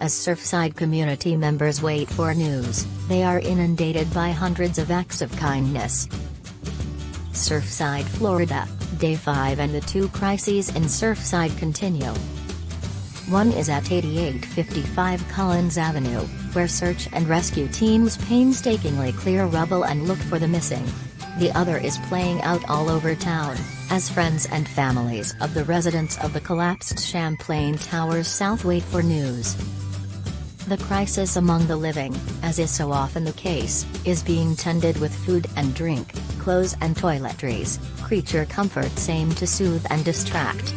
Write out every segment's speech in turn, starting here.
As Surfside community members wait for news, they are inundated by hundreds of acts of kindness. Surfside, Florida, Day 5 and the two crises in Surfside continue. One is at 8855 Collins Avenue, where search and rescue teams painstakingly clear rubble and look for the missing. The other is playing out all over town, as friends and families of the residents of the collapsed Champlain Towers South wait for news. The crisis among the living, as is so often the case, is being tended with food and drink, clothes and toiletries, creature comforts aimed to soothe and distract.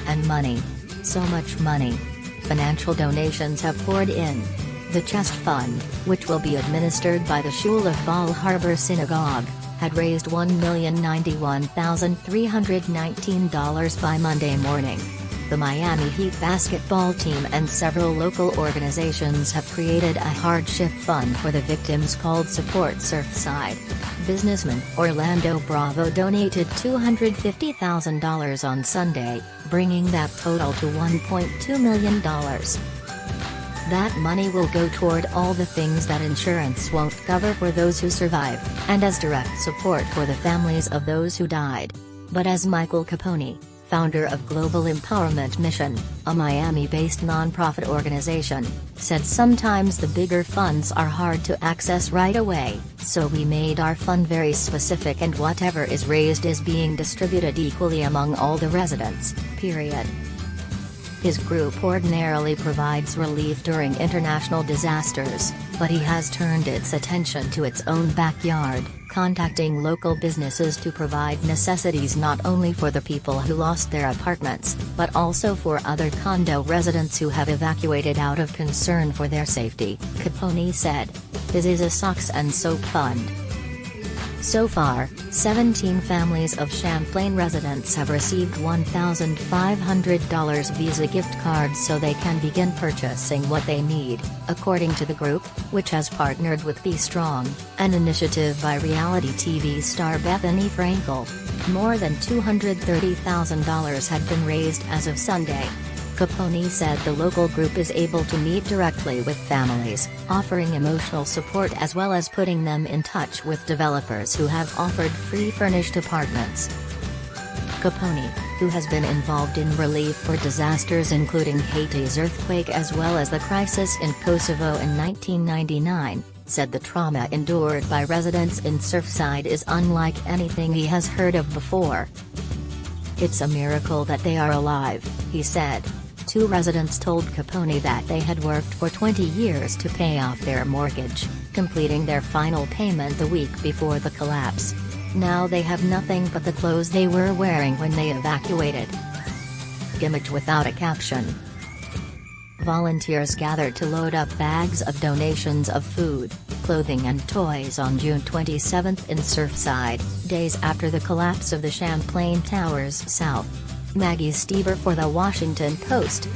And money. So much money. Financial donations have poured in. The Chest Fund, which will be administered by the Shul of Bal Harbor Synagogue, had raised $1,091,319 by Monday morning. The Miami Heat basketball team and several local organizations have created a hardship fund for the victims called Support Surfside. Businessman Orlando Bravo donated $250,000 on Sunday, bringing that total to $1.2 million. That money will go toward all the things that insurance won't cover for those who survive, and as direct support for the families of those who died. But as Michael Capone, founder of Global Empowerment Mission, a Miami-based nonprofit organization, said sometimes the bigger funds are hard to access right away, so we made our fund very specific and whatever is raised is being distributed equally among all the residents, period. His group ordinarily provides relief during international disasters, but he has turned its attention to its own backyard, contacting local businesses to provide necessities not only for the people who lost their apartments, but also for other condo residents who have evacuated out of concern for their safety, Capone said. This is a socks and soap fund. So far, 17 families of Champlain residents have received $1,500 Visa gift cards so they can begin purchasing what they need, according to the group, which has partnered with Be Strong, an initiative by reality TV star Bethany Frankel. More than $230,000 had been raised as of Sunday. Capone said the local group is able to meet directly with families, offering emotional support as well as putting them in touch with developers who have offered free furnished apartments. Capone, who has been involved in relief for disasters including Haiti's earthquake as well as the crisis in Kosovo in 1999, said the trauma endured by residents in Surfside is unlike anything he has heard of before. It's a miracle that they are alive, he said. Two residents told Capone that they had worked for 20 years to pay off their mortgage, completing their final payment the week before the collapse. Now they have nothing but the clothes they were wearing when they evacuated. Image without a caption. Volunteers gathered to load up bags of donations of food, clothing and toys on June 27 in Surfside, days after the collapse of the Champlain Towers South. Maggie Steber for The Washington Post.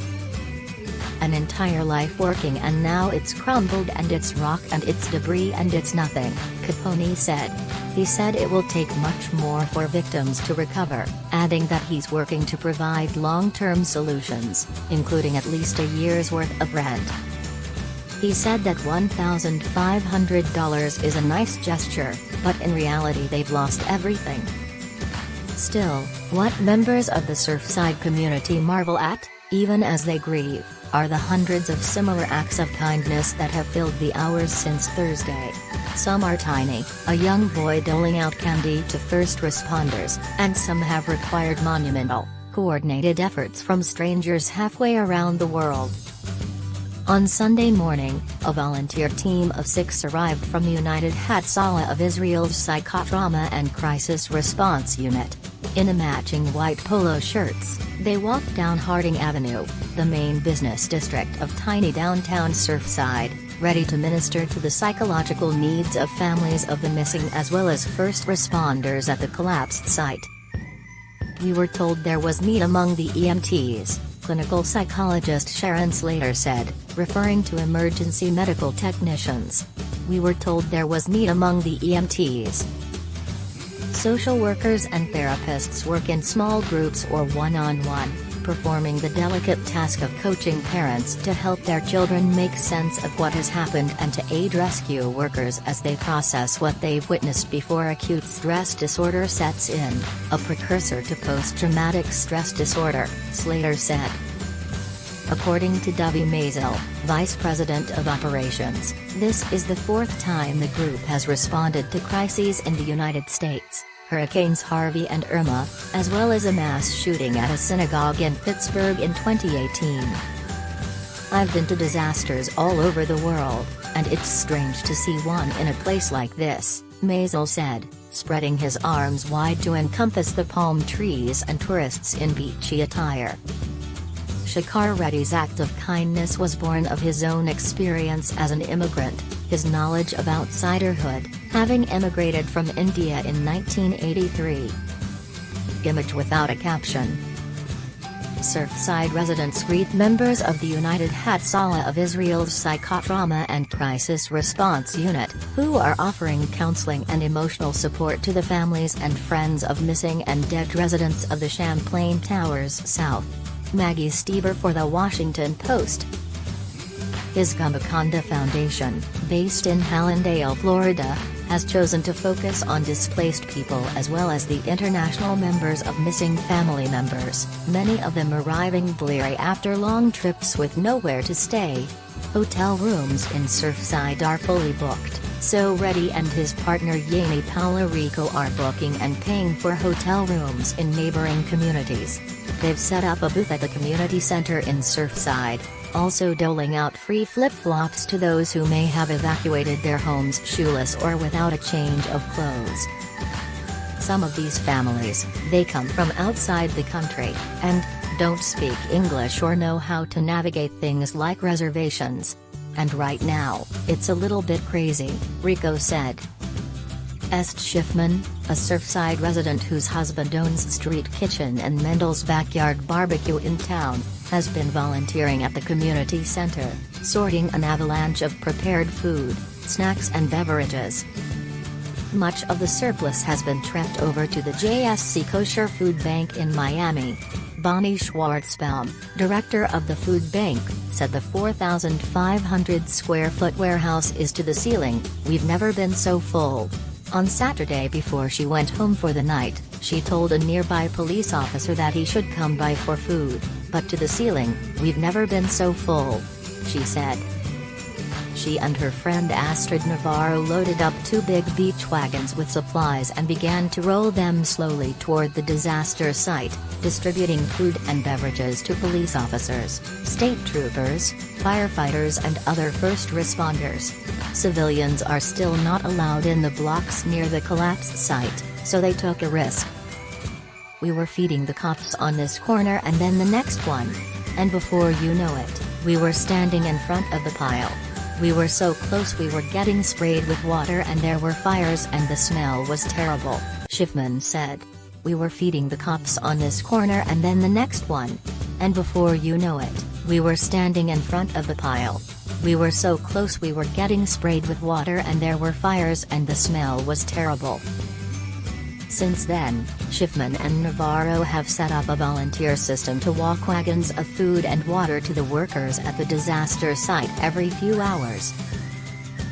An entire life working and now it's crumbled and it's rock and it's debris and it's nothing, Capone said. He said it will take much more for victims to recover, adding that he's working to provide long-term solutions, including at least a year's worth of rent. He said that $1,500 is a nice gesture, but in reality they've lost everything. Still, what members of the Surfside community marvel at, even as they grieve, are the hundreds of similar acts of kindness that have filled the hours since Thursday. Some are tiny, a young boy doling out candy to first responders, and some have required monumental, coordinated efforts from strangers halfway around the world. On Sunday morning, a volunteer team of 6 arrived from the United Hatzalah of Israel's Psychotrauma and Crisis Response Unit. In a matching white polo shirts, they walked down Harding Avenue, the main business district of tiny downtown Surfside, ready to minister to the psychological needs of families of the missing as well as first responders at the collapsed site. We were told there was need among the EMTs, clinical psychologist Sharon Slater said, referring to emergency medical technicians. We were told there was need among the EMTs. Social workers and therapists work in small groups or one-on-one, performing the delicate task of coaching parents to help their children make sense of what has happened and to aid rescue workers as they process what they've witnessed before acute stress disorder sets in, a precursor to post-traumatic stress disorder, Slater said. According to Dovie Maisel, Vice President of Operations, this is the fourth time the group has responded to crises in the United States, Hurricanes Harvey and Irma, as well as a mass shooting at a synagogue in Pittsburgh in 2018. I've been to disasters all over the world, and it's strange to see one in a place like this, Maisel said, spreading his arms wide to encompass the palm trees and tourists in beachy attire. Shekhar Reddy's act of kindness was born of his own experience as an immigrant, his knowledge of outsiderhood, having emigrated from India in 1983. Image without a caption. Surfside residents greet members of the United Hatzalah of Israel's Psychotrauma and Crisis Response Unit, who are offering counseling and emotional support to the families and friends of missing and dead residents of the Champlain Towers South. Maggie Steber for The Washington Post. His Gumbaconda Foundation, based in Hallandale, Florida, has chosen to focus on displaced people as well as the international members of missing family members, many of them arriving bleary after long trips with nowhere to stay. Hotel rooms in Surfside are fully booked, so Reddy and his partner Yanni Paularico are booking and paying for hotel rooms in neighboring communities. They've set up a booth at the community center in Surfside, also doling out free flip-flops to those who may have evacuated their homes shoeless or without a change of clothes. Some of these families, they come from outside the country, and don't speak English or know how to navigate things like reservations. And right now, it's a little bit crazy, Rico said. Est Schiffman, a Surfside resident whose husband owns Street Kitchen and Mendel's Backyard Barbecue in town, has been volunteering at the community center, sorting an avalanche of prepared food, snacks and beverages. Much of the surplus has been trekked over to the JSC Kosher Food Bank in Miami. Bonnie Schwartzbaum, director of the food bank, said the 4,500 square foot warehouse is to the ceiling. We've never been so full. On Saturday before she went home for the night, she told a nearby police officer that he should come by for food, but to the ceiling, we've never been so full, she said. She and her friend Astrid Navarro loaded up 2 big beach wagons with supplies and began to roll them slowly toward the disaster site, distributing food and beverages to police officers, state troopers, firefighters and other first responders. Civilians are still not allowed in the blocks near the collapsed site, so they took a risk. We were feeding the cops on this corner and then the next one. And before you know it, we were standing in front of the pile. We were so close we were getting sprayed with water and there were fires and the smell was terrible, Schiffman said. We were feeding the cops on this corner and then the next one. And before you know it, we were standing in front of the pile. We were so close we were getting sprayed with water and there were fires and the smell was terrible. Since then, Schiffman and Navarro have set up a volunteer system to walk wagons of food and water to the workers at the disaster site every few hours.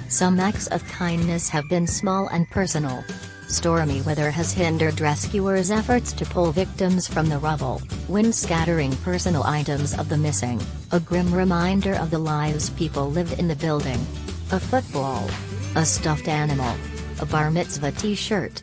Some acts of kindness have been small and personal. Stormy weather has hindered rescuers' efforts to pull victims from the rubble, wind scattering personal items of the missing, a grim reminder of the lives people lived in the building. A football. A stuffed animal. A bar mitzvah t-shirt.